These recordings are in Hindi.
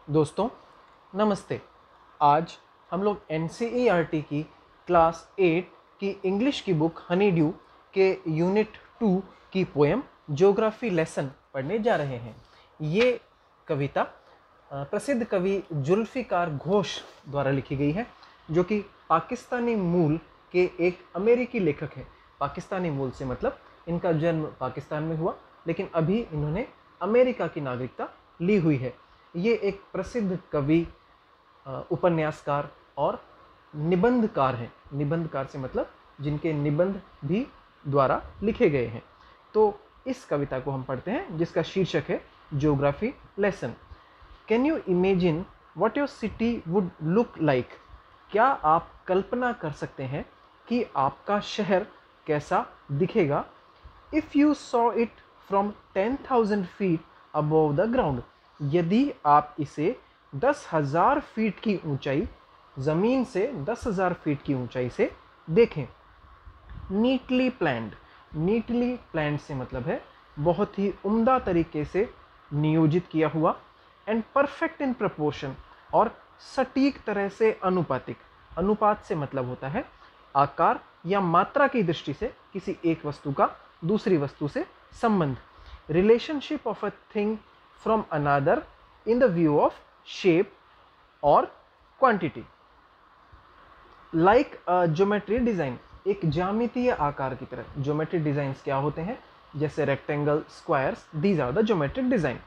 दोस्तों नमस्ते। आज हम लोग NCERT की क्लास 8 की इंग्लिश की बुक हनी ड्यू के यूनिट 2 की पोएम ज्योग्राफी लेसन पढ़ने जा रहे हैं। ये कविता प्रसिद्ध कवि जुल्फ़िकार घोष द्वारा लिखी गई है, जो कि पाकिस्तानी मूल के एक अमेरिकी लेखक हैं। पाकिस्तानी मूल से मतलब इनका जन्म पाकिस्तान में हुआ, लेकिन अभी इन्होंने अमेरिका की नागरिकता ली हुई है। ये एक प्रसिद्ध कवि, उपन्यासकार और निबंधकार हैं। निबंधकार से मतलब जिनके निबंध भी द्वारा लिखे गए हैं। तो इस कविता को हम पढ़ते हैं, जिसका शीर्षक है geography lesson. Can you imagine what your city would look like? क्या आप कल्पना कर सकते हैं कि आपका शहर कैसा दिखेगा? If you saw it from 10,000 feet above the ground, यदि आप इसे 10,000 फीट की ऊंचाई, ज़मीन से 10,000 फीट की ऊंचाई से देखें। नीटली प्लान्ड, नीटली प्लान्ड से मतलब है बहुत ही उम्दा तरीके से नियोजित किया हुआ। एंड परफेक्ट इन प्रपोर्शन, और सटीक तरह से अनुपातिक। अनुपात से मतलब होता है आकार या मात्रा की दृष्टि से किसी एक वस्तु का दूसरी वस्तु से संबंध। Relationship of a thing from another in the view of shape और क्वांटिटी। लाइक ज्योमेट्री डिजाइन, एक ज्यामितीय आकार की तरह। ज्योमेट्रिक डिजाइंस क्या होते हैं? जैसे rectangle, squares, these are the geometric design.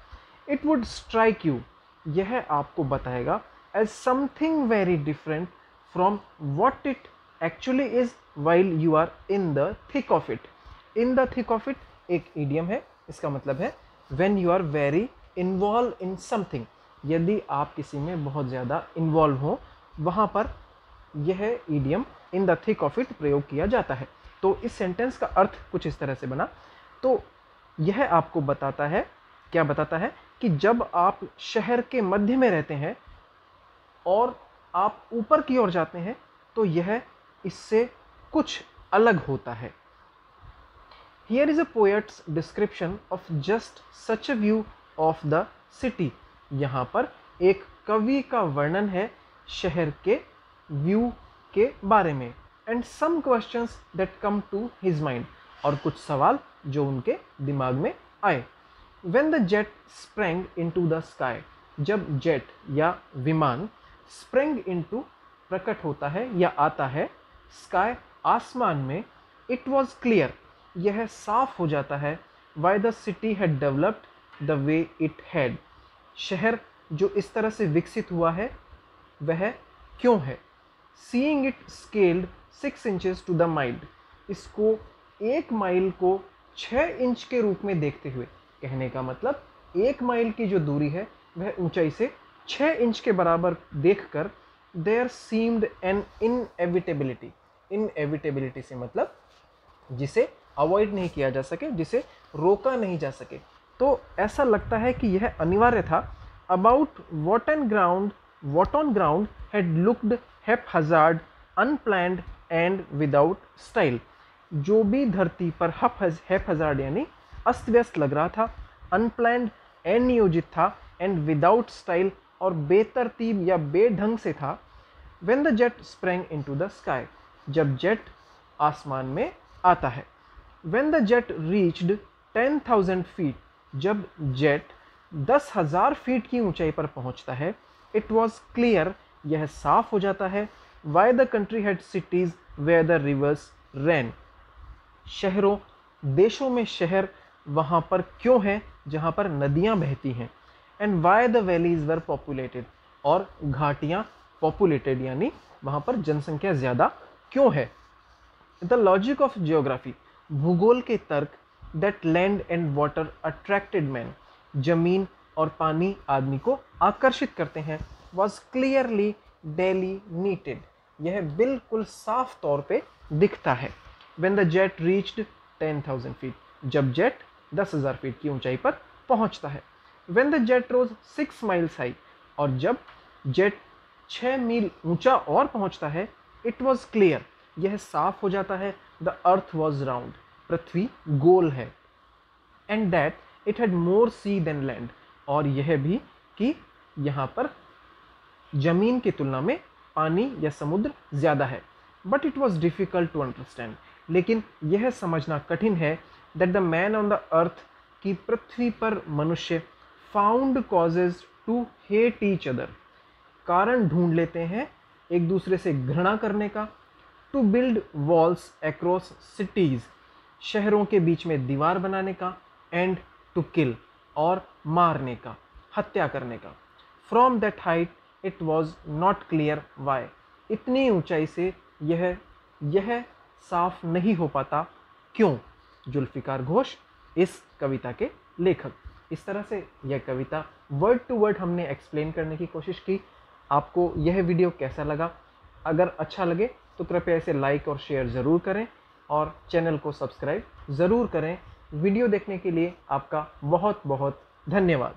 It would strike you, यह आपको बताएगा, as something very different from what it actually is while you are in the thick of it. In the thick of it एक इडियम है, इसका मतलब है when you are very involve in something. यदि आप किसी में बहुत ज़्यादा इन्वॉल्व हो, वहाँ पर यह idiom in the thick of it प्रयोग किया जाता है। तो इस सेंटेंस का अर्थ कुछ इस तरह से बना। तो यह आपको बताता है, क्या बताता है कि जब आप शहर के मध्य में रहते हैं और आप ऊपर की ओर जाते हैं, तो यह इससे कुछ अलग होता है। Here is a poet's description of just such a view of the city. यहाँ पर एक कवि का वर्णन है शहर के व्यू के बारे में। And some questions that come to his mind, और कुछ सवाल जो उनके दिमाग में आए। When the jet sprang into the sky, जब जेट या विमान sprang into प्रकट होता है या आता है, sky आसमान में, it was clear, यह साफ हो जाता है, why the city had developed the way it had, शहर जो इस तरह से विकसित हुआ है वह क्यों है। Seeing it scaled 6 inches to the mile, इसको 1 माइल को 6 इंच के रूप में देखते हुए, कहने का मतलब 1 माइल की जो दूरी है वह ऊंचाई से 6 इंच के बराबर देखकर there seemed an inevitability, inevitability से मतलब जिसे अवॉइड नहीं किया जा सके, जिसे रोका नहीं जा सके। तो ऐसा लगता है कि यह अनिवार्य था। About what on ground had looked haphazard, unplanned and without style, जो भी धरती पर haphazard यानी अस्त व्यस्त लग रहा था, unplanned अनियोजित था, and without style और बेतरतीब या बेढंग से था। When the jet sprang into the sky, जब जेट आसमान में आता है। When the jet reached 10,000 feet, जब जेट 10,000 फीट की ऊंचाई पर पहुंचता है, it was clear, यह साफ हो जाता है, why the country had cities where the rivers ran, शहरों देशों में शहर वहाँ पर क्यों हैं जहाँ पर नदियाँ बहती हैं। and why the valleys were populated, और घाटियाँ populated यानी वहाँ पर जनसंख्या ज़्यादा क्यों है। the logic of geography, भूगोल के तर्क, that land and water attracted man, जमीन और पानी आदमी को आकर्षित करते हैं, was clearly delineated, यह बिल्कुल साफ तौर पे दिखता है। when the jet reached 10,000 feet, जब जेट 10,000 फीट की ऊंचाई पर पहुंचता है। when the jet rose 6 miles high, और जब जेट 6 मील ऊंचा और पहुंचता है, it was clear, यह साफ हो जाता है, the earth was round, पृथ्वी गोल है, and that it had more sea than land, और यह भी कि यहाँ पर जमीन की तुलना में पानी या समुद्र ज़्यादा है। But it was difficult to understand, लेकिन यह समझना कठिन है that the man on the earth, की पृथ्वी पर मनुष्य found causes to hate each other, कारण ढूंढ लेते हैं एक दूसरे से घृणा करने का, to build walls across cities, शहरों के बीच में दीवार बनाने का, एंड टू किल, और मारने का, हत्या करने का। From that height it was not clear why, इतनी ऊंचाई से यह साफ नहीं हो पाता क्यों। जुल्फिकार घोष इस कविता के लेखक। इस तरह से यह कविता वर्ड टू वर्ड हमने एक्सप्लेन करने की कोशिश की। आपको यह वीडियो कैसा लगा? अगर अच्छा लगे तो कृपया इसे लाइक और शेयर ज़रूर करें और चैनल को सब्सक्राइब ज़रूर करें। वीडियो देखने के लिए आपका बहुत बहुत धन्यवाद।